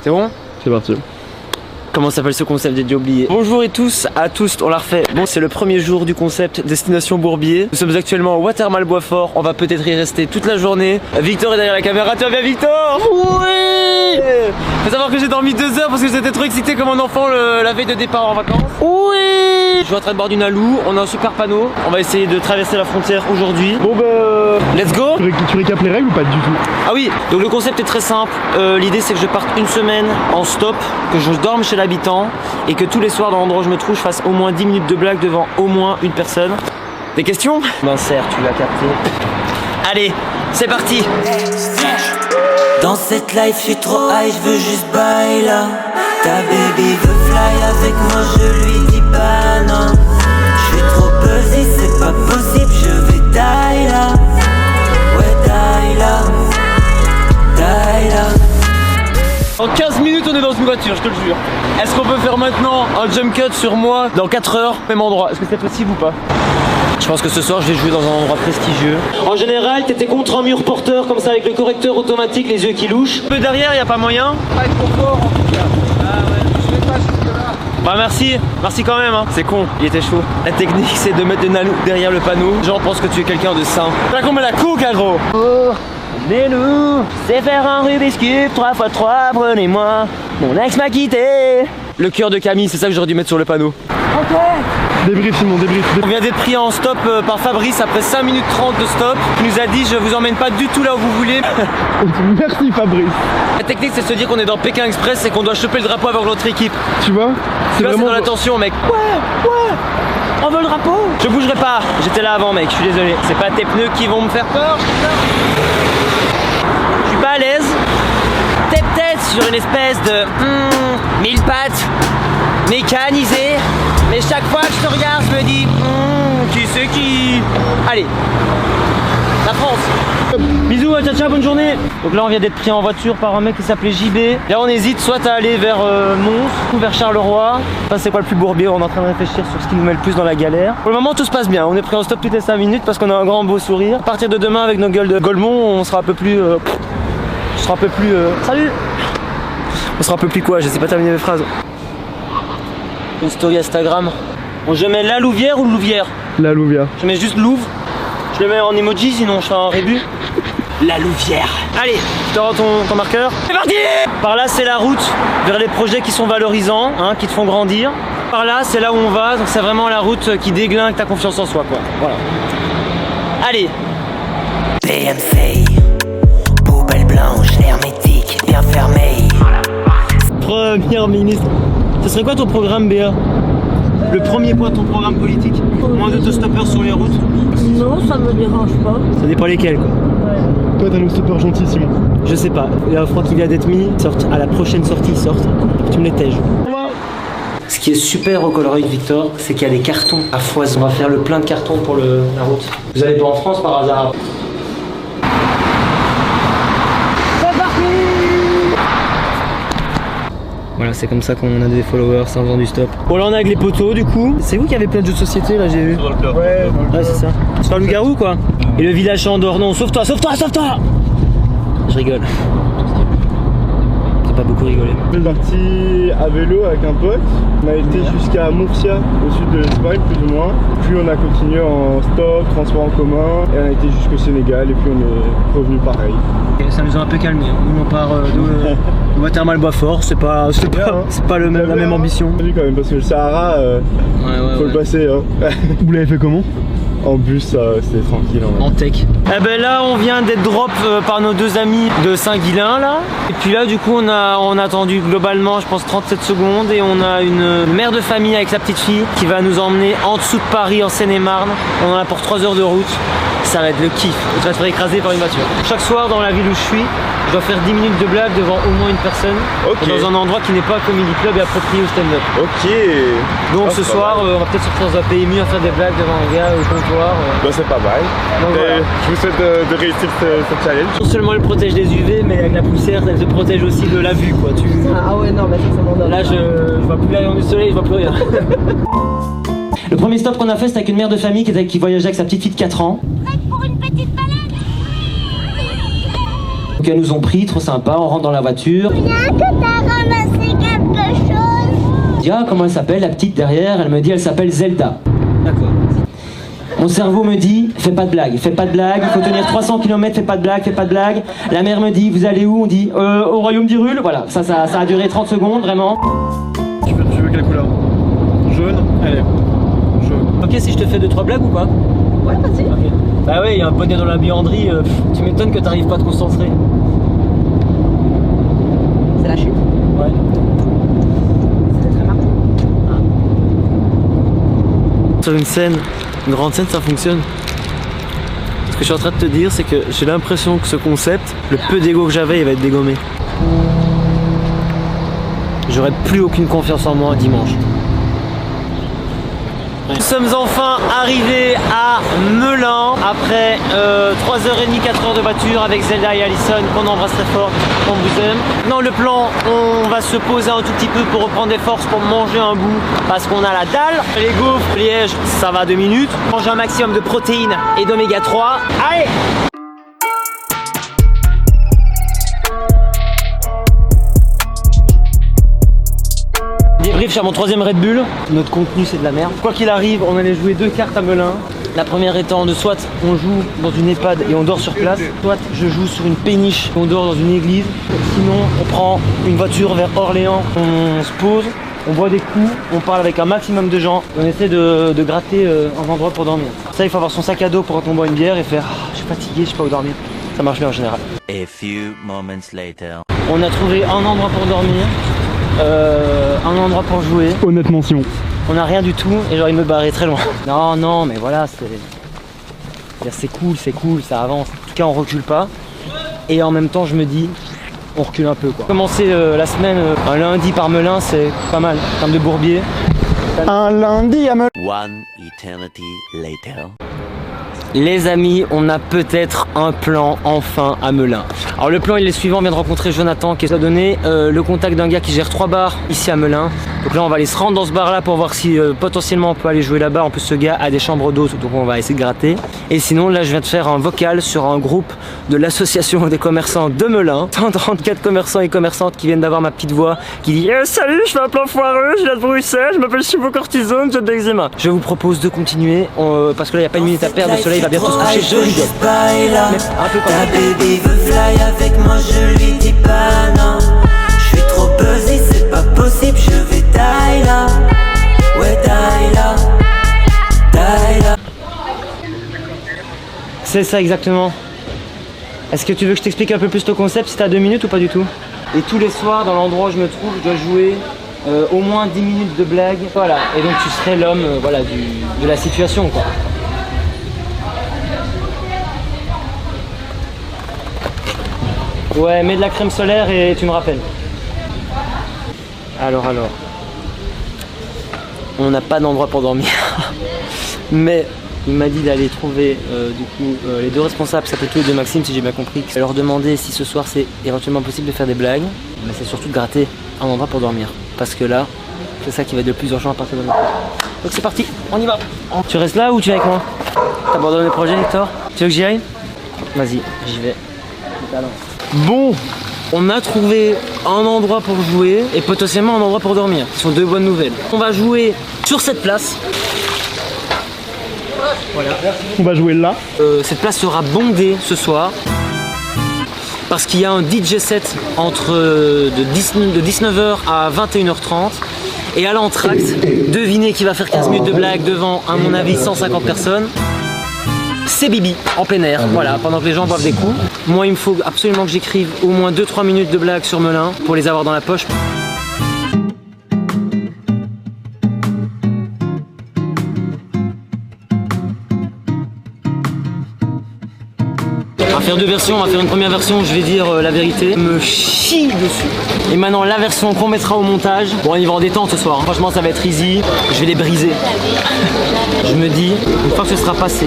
C'est bon? C'est parti. Comment s'appelle ce concept? J'ai déjà oublié. Bonjour à tous, on l'a refait. Bon, c'est le premier jour du concept Destination Bourbier. Nous sommes actuellement au Watermal Boisfort. On va peut-être y rester toute la journée. Victor est derrière la caméra. Tu vas bien, Victor? Oui. Faut savoir que j'ai dormi 2 heures parce que j'étais trop excité comme un enfant la veille de départ en vacances. Oui. Je suis en train de boire du Nalou. On a un super panneau. On va essayer de traverser la frontière aujourd'hui. Bon let's go. Tu récapes les règles ou pas du tout? Ah oui, donc le concept est très simple. L'idée c'est que je parte une semaine en stop, que je dorme chez l'habitant et que tous les soirs dans l'endroit où je me trouve, je fasse au moins 10 minutes de blague devant au moins une personne. Des questions? Ben certes, tu l'as capté. Allez, c'est parti. Dans cette life, je suis trop high, je veux juste bailler là. Ta baby veut fly avec moi, je lui dis pas non. Je suis trop buzzé, c'est pas possible, je vais die là. Ouais, die là. Die là. En 15 minutes on est dans une voiture, je te le jure. Est-ce qu'on peut faire maintenant un jump cut sur moi dans 4 heures, même endroit? Est-ce que c'est possible ou pas? Je pense que ce soir je vais jouer dans un endroit prestigieux. En général t'étais contre un mur porteur comme ça avec le correcteur automatique, les yeux qui louchent. Un peu derrière, y a pas moyen? Pas être trop fort en tout cas. Ah ouais, je vais pas jusque là. Bah merci quand même hein. C'est con, il était chaud. La technique c'est de mettre le Nalou derrière le panneau. Genre pense que tu es quelqu'un de sain. Là qu'on met la coke gros. Oh, venez-nous, c'est faire un Rubik's Cube 3x3, prenez-moi. Mon ex m'a quitté. Le cœur de Camille, c'est ça que j'aurais dû mettre sur le panneau. Ok. Débrief Simon, débrief. On vient d'être pris en stop par Fabrice après 5 minutes 30 de stop. Il nous a dit je vous emmène pas du tout là où vous voulez. Merci Fabrice. La technique c'est de se dire qu'on est dans Pékin Express et qu'on doit choper le drapeau avec notre équipe. Tu vois? Tu vois, c'est dans l'attention mec. Ouais, on veut le drapeau. Je bougerai pas, j'étais là avant mec, je suis désolé. C'est pas tes pneus qui vont me faire peur. Je suis pas à l'aise. T'es peut-être sur une espèce de 1000 pattes mécanisé, mais chaque fois que je te regarde je me dis qui c'est qui? Allez, la France. Bisous, ciao ciao, bonne journée. Donc là on vient d'être pris en voiture par un mec qui s'appelait JB. Là on hésite soit à aller vers Mons ou vers Charleroi. Enfin c'est quoi le plus bourbier? On est en train de réfléchir sur ce qui nous met le plus dans la galère. Pour le moment tout se passe bien, on est pris en stop toutes les 5 minutes parce qu'on a un grand beau sourire. À partir de demain avec nos gueules de Golemont on sera un peu plus... Salut. On sera un peu plus quoi? Je sais pas terminer mes phrases. Une story Instagram. Bon, je mets la Louvière ou Louvière? La Louvia. Je mets juste Louvre. Je le mets en emoji sinon je fais un rébut. La Louvière. Allez, tu te rends ton marqueur. C'est parti. Par là c'est la route vers les projets qui sont valorisants, hein, qui te font grandir. Par là c'est là où on va, donc c'est vraiment la route qui déglingue ta confiance en soi quoi. Voilà. Allez. PMC, poubelle blanche, hermétique, bien fermée. Premier ministre. Ce serait quoi ton programme BA? Le premier point de ton programme politique? Moins d'autostoppeurs sur les routes? Non, ça me dérange pas. Ça dépend lesquels quoi. Toi t'es un stopper gentil Simon. Je sais pas, la fois qu'il y a d'être mis, sortent à la prochaine sortie, ils sortent. Tu me les tèges. Ce qui est super au Colruyt Victor, c'est qu'il y a des cartons à foison. On va faire le plein de cartons pour la route. Vous allez pas en France par hasard? C'est parti! Voilà, c'est comme ça qu'on a des followers en faisant du stop. Bon là on est avec les poteaux du coup. C'est vous qui avez plein de jeux de société là, j'ai vu. Ouais, c'est ça. C'est pas le loup-garou quoi. Et le village Andorre, non, sauve-toi, sauve-toi, sauve-toi! Je rigole. T'as pas beaucoup rigolé. On est parti à vélo avec un pote. On a été jusqu'à Murcia, au sud de l'Espagne plus ou moins. Puis on a continué en stop, transport en commun. Et on a été jusqu'au Sénégal et puis on est revenu pareil. Et ça nous a un peu calmé. Nous on part de Watermal Boisfort, c'est pas la même ambition. Salut quand même parce que le Sahara, faut le passer. Hein. Vous l'avez fait comment? En bus, c'était tranquille. En tech. Eh ben là, on vient d'être drop par nos 2 amis de Saint-Guilain là. Et puis là, du coup, on a attendu globalement, je pense 37 secondes et on a une mère de famille avec sa petite fille qui va nous emmener en dessous de Paris, en Seine-et-Marne. On en a pour 3 heures de route. Ça va être le kiff. Tu vas te faire écraser par une voiture. Chaque soir, dans la ville où je suis, je dois faire 10 minutes de blague devant au moins une personne. Okay. Dans un endroit qui n'est pas comedy club et approprié au stand-up. Ok. Donc ce soir, on va peut-être sortir dans un PMU à faire des blagues devant un gars au comptoir. Bah c'est pas mal. Donc, voilà. Je vous souhaite de réussir ce challenge. Non seulement elle protège des UV, mais avec la poussière, elle te protège aussi de la vue quoi. Ah ouais, non, mais ça, c'est mon Là, je vois plus les rayons du soleil, je vois plus rien. Le premier stop qu'on a fait, c'était avec une mère de famille qui voyageait avec sa petite fille de 4 ans. Prête pour une petite balade? Donc elles nous ont pris, trop sympa, on rentre dans la voiture. Bien que t'as ramassé quelque chose. Je dis, ah, comment elle s'appelle, la petite derrière? Elle me dit, elle s'appelle Zelda. D'accord. Mon cerveau me dit, fais pas de blague, il faut tenir 300 km, fais pas de blague. La mère me dit, vous allez où? On dit, au royaume d'Hyrule. Voilà, ça a duré 30 secondes, vraiment. Tu veux quelle couleur? Jaune? Allez, jaune. Ok, si je te fais 2-3 blagues ou pas? Ouais, vas-y. Ok. Bah ouais, il y a un poney dans la buanderie, tu m'étonnes que t'arrives pas à te concentrer. C'est la chute. Ouais. C'était très marrant. Sur une scène, une grande scène, ça fonctionne. Ce que je suis en train de te dire, c'est que j'ai l'impression que ce concept, le peu d'ego que j'avais, il va être dégommé. J'aurai plus aucune confiance en moi dimanche. Nous sommes enfin arrivés à Melun après 3h30, 4h de voiture avec Zelda et Alison qu'on embrasse très fort, qu'on vous aime. Dans le plan, on va se poser un tout petit peu pour reprendre des forces pour manger un bout parce qu'on a la dalle. Les gaufres, liège, ça va 2 minutes. Manger un maximum de protéines et d'oméga 3. Allez! Débrief sur mon 3e Red Bull. Notre contenu c'est de la merde. Quoi qu'il arrive, on allait jouer 2 cartes à Melun. La première étant de soit on joue dans une EHPAD et on dort sur place, soit je joue sur une péniche et on dort dans une église. Sinon on prend une voiture vers Orléans, on se pose, on boit des coups, on parle avec un maximum de gens, on essaie de gratter un endroit pour dormir. Ça il faut avoir son sac à dos pour quand on boit une bière et faire je suis fatigué, je sais pas où dormir. Ça marche bien en général. A few moments later. On a trouvé un endroit pour dormir. Un endroit pour jouer. Honnête mention. On n'a rien du tout et j'ai envie de me barrer très loin. Non, mais voilà, c'est cool, ça avance. En tout cas, on recule pas. Et en même temps, je me dis, on recule un peu quoi. Commencer la semaine un lundi par Melun, c'est pas mal. En termes de bourbier. Un lundi à Melun. One eternity later. Les amis, on a peut-être un plan enfin à Melun. Alors le plan il est suivant, on vient de rencontrer Jonathan qui nous a donné le contact d'un gars qui gère 3 bars ici à Melun. Donc là on va aller se rendre dans ce bar là pour voir si potentiellement on peut aller jouer là-bas. En plus ce gars a des chambres d'hôtes donc on va essayer de gratter. Et sinon là je viens de faire un vocal sur un groupe de l'association des commerçants de Melun. 134 commerçants et commerçantes qui viennent d'avoir ma petite voix qui dit salut, je fais un plan foireux, je viens de Bruxelles, je m'appelle Chivo Cortisone, j'ai de l'eczéma. Je vous propose de continuer parce que là il n'y a pas une minute à perdre, le soleil va bientôt se coucher, je rigole. Mais un peu comme ta baby veut fly avec moi, je lui dis pas non. Je suis trop buzzé, c'est pas possible, je vais die là. Ouais, die là. Die là. C'est ça exactement. Est-ce que tu veux que je t'explique un peu plus le concept si t'as 2 minutes ou pas du tout? Et tous les soirs dans l'endroit où je me trouve, je dois jouer au moins 10 minutes de blague. Voilà, et donc tu serais l'homme voilà, de la situation quoi. Ouais, mets de la crème solaire et tu me rappelles. Alors. On n'a pas d'endroit pour dormir. Mais il m'a dit d'aller trouver les 2 responsables, ça peut être tous les 2 Maxime si j'ai bien compris. Leur demander si ce soir c'est éventuellement possible de faire des blagues. Mais c'est surtout de gratter un endroit pour dormir. Parce que là, c'est ça qui va être le plus urgent à partir de maintenant. Donc c'est parti, on y va. Tu restes là ou tu es avec moi? T'abandonnes le projet Hector? Tu veux que j'y aille? Vas-y, j'y vais. Bon, on a trouvé un endroit pour jouer et potentiellement un endroit pour dormir. Ce sont 2 bonnes nouvelles. On va jouer sur cette place. Voilà. On va jouer là. Cette place sera bondée ce soir parce qu'il y a un DJ set entre de 19h à 21h30 et à l'entracte, devinez qui va faire 15 minutes de blague devant, à mon avis, 150 personnes. C'est Bibi, en plein air, voilà, pendant que les gens boivent des coups. Moi, il me faut absolument que j'écrive au moins 2-3 minutes de blagues sur Melun pour les avoir dans la poche. On va faire 2 versions, on va faire une première version, je vais dire la vérité, me chie dessus. Et maintenant la version qu'on mettra au montage, bon on y va en détente ce soir, hein. Franchement ça va être easy, je vais les briser. Je me dis, une fois que ce sera passé,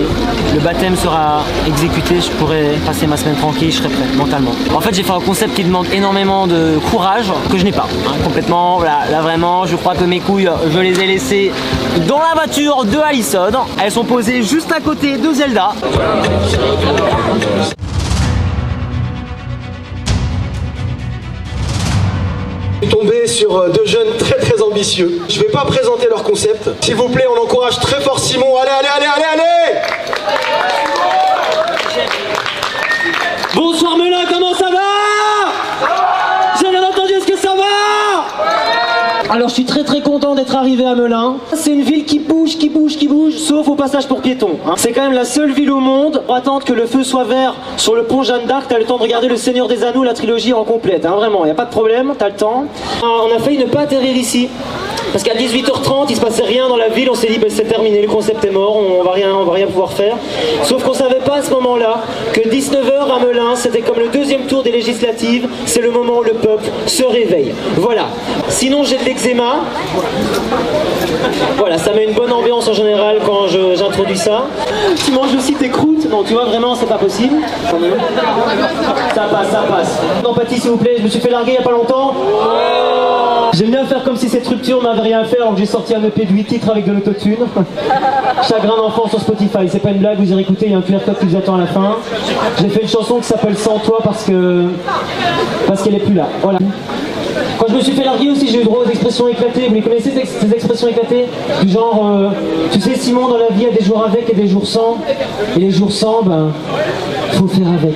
le baptême sera exécuté, je pourrai passer ma semaine tranquille, je serai prêt mentalement. En fait j'ai fait un concept qui demande énormément de courage, que je n'ai pas, hein, complètement, voilà, là vraiment je crois que mes couilles, je les ai laissées dans la voiture de Alison, elles sont posées juste à côté de Zelda. Je suis tombé sur deux jeunes très ambitieux. Je vais pas présenter leur concept. S'il vous plaît, on encourage très fort Simon. Allez, allez, allez, allez, allez! Bonsoir Melun, comment ça va? J'ai bien entendu, est-ce que ça va? Alors je suis très content d'être arrivé à Melun. C'est une ville qui bouge, sauf au passage pour piétons. C'est quand même la seule ville au monde pour attendre que le feu soit vert sur le pont Jeanne d'Arc. T'as le temps de regarder Le Seigneur des Anneaux, la trilogie en complète, vraiment, y a pas de problème, t'as le temps. On a failli ne pas atterrir ici. Parce qu'à 18h30, il se passait rien dans la ville, on s'est dit c'est terminé, le concept est mort, on va rien pouvoir faire. Sauf qu'on savait pas à ce moment-là que 19h à Melun, c'était comme le deuxième tour des législatives, c'est le moment où le peuple se réveille. Voilà. Sinon j'ai de l'eczéma. Voilà, ça met une bonne ambiance en général quand j'introduis ça. Tu manges aussi tes croûtes? Non, tu vois, vraiment, c'est pas possible. Ça passe. Empathie s'il vous plaît, je me suis fait larguer il y a pas longtemps. J'aime bien faire comme si cette rupture n'avait rien fait alors que j'ai sorti un EP de 8 titres avec de l'autotune. Chagrin d'enfant sur Spotify, c'est pas une blague, vous irez écouter, il y a un QR code qui vous attend à la fin. J'ai fait une chanson qui s'appelle Sans toi parce qu'elle est plus là. Voilà. Quand je me suis fait larguer aussi, j'ai eu droit aux expressions éclatées. Vous les connaissez ces expressions éclatées? Du genre, tu sais Simon, dans la vie il y a des jours avec et des jours sans. Et les jours sans, faut faire avec.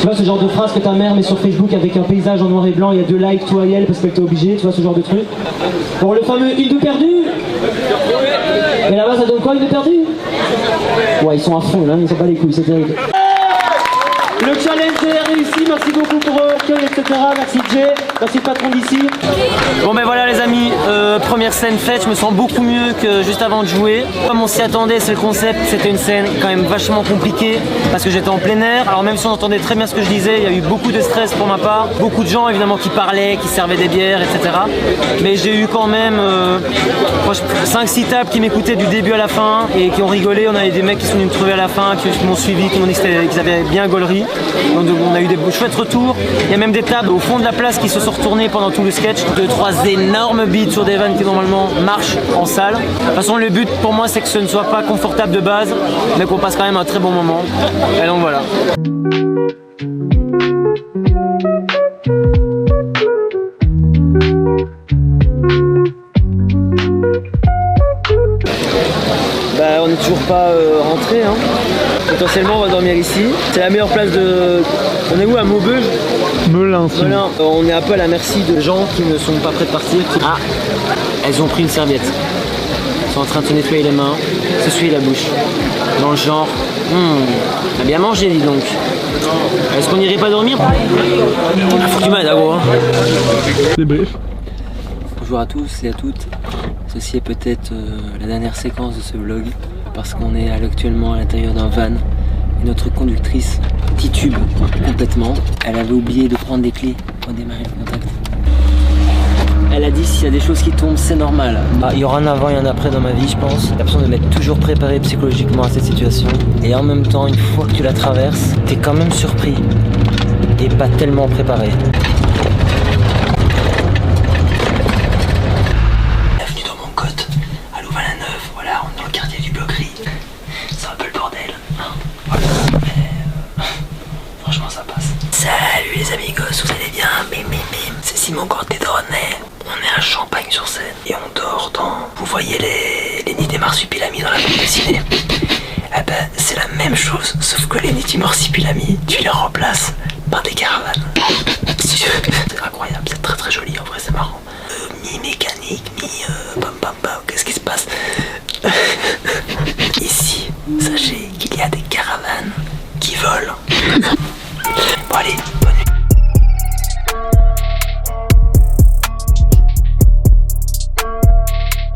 Tu vois ce genre de phrase que ta mère met sur Facebook avec un paysage en noir et blanc, il y a 2 likes, toi et elle, parce qu'elle t'est obligée, tu vois ce genre de truc. Bon, le fameux île de perdu. Et là-bas ça donne quoi, île de perdu? Ouais, ils sont à fond là, ils sont pas les couilles, c'est terrible. Le challenge est réussi, merci beaucoup pour l'accueil, etc. Merci Jay, merci le patron d'ici. Bon ben voilà les amis, première scène faite, je me sens beaucoup mieux que juste avant de jouer. Comme on s'y attendait, c'est le concept, c'était une scène quand même vachement compliquée parce que j'étais en plein air. Alors même si on entendait très bien ce que je disais, il y a eu beaucoup de stress pour ma part. Beaucoup de gens évidemment qui parlaient, qui servaient des bières, etc. Mais j'ai eu quand même 5-6 tables qui m'écoutaient du début à la fin et qui ont rigolé. On avait des mecs qui sont venus me trouver à la fin, qui m'ont suivi, qui m'ont dit qu'ils avaient bien gaulerie. Donc on a eu des chouettes retours. Il y a même des tables au fond de la place qui se sont retournées pendant tout le sketch. 2-3 énormes beats sur des vannes qui normalement marchent en salle. De toute façon le but pour moi c'est que ce ne soit pas confortable de base, mais qu'on passe quand même un très bon moment. Et donc voilà. On n'est toujours pas rentré, hein. Potentiellement on va dormir ici. C'est la meilleure place de... On est où, à Maubeuge? Melun. On est un peu à la merci de gens qui ne sont pas prêts de partir. Ah, elles ont pris une serviette. Elles sont en train de se nettoyer les mains, s'essuyer la bouche. Dans le genre, t'as bien mangé dis donc. Est-ce qu'on n'irait pas dormir? Faut que tu m'aides, gros. C'est bref. Bonjour à tous et à toutes. Ceci est peut-être la dernière séquence de ce vlog parce qu'on est actuellement à l'intérieur d'un van et notre conductrice titube complètement. Elle avait oublié de prendre des clés pour démarrer le contact. Elle a dit s'il y a des choses qui tombent c'est normal. Il y aura un avant et un après dans ma vie je pense. J'ai l'impression de m'être toujours préparé psychologiquement à cette situation et en même temps une fois que tu la traverses, t'es quand même surpris et pas tellement préparé. Salut les amigos, vous allez bien? C'est Simon Corté-Dronnet. On est à Champagne-sur-Seine et on dort dans... Vous voyez les nids des marsupilamis dans la bande dessinée? Eh ben c'est la même chose, sauf que les nids du marsupilami, tu les remplaces par des caravanes. C'est incroyable, c'est très joli, en vrai c'est marrant. Mi-mécanique, qu'est-ce qui se passe? Ici, sachez qu'il y a des caravanes qui volent.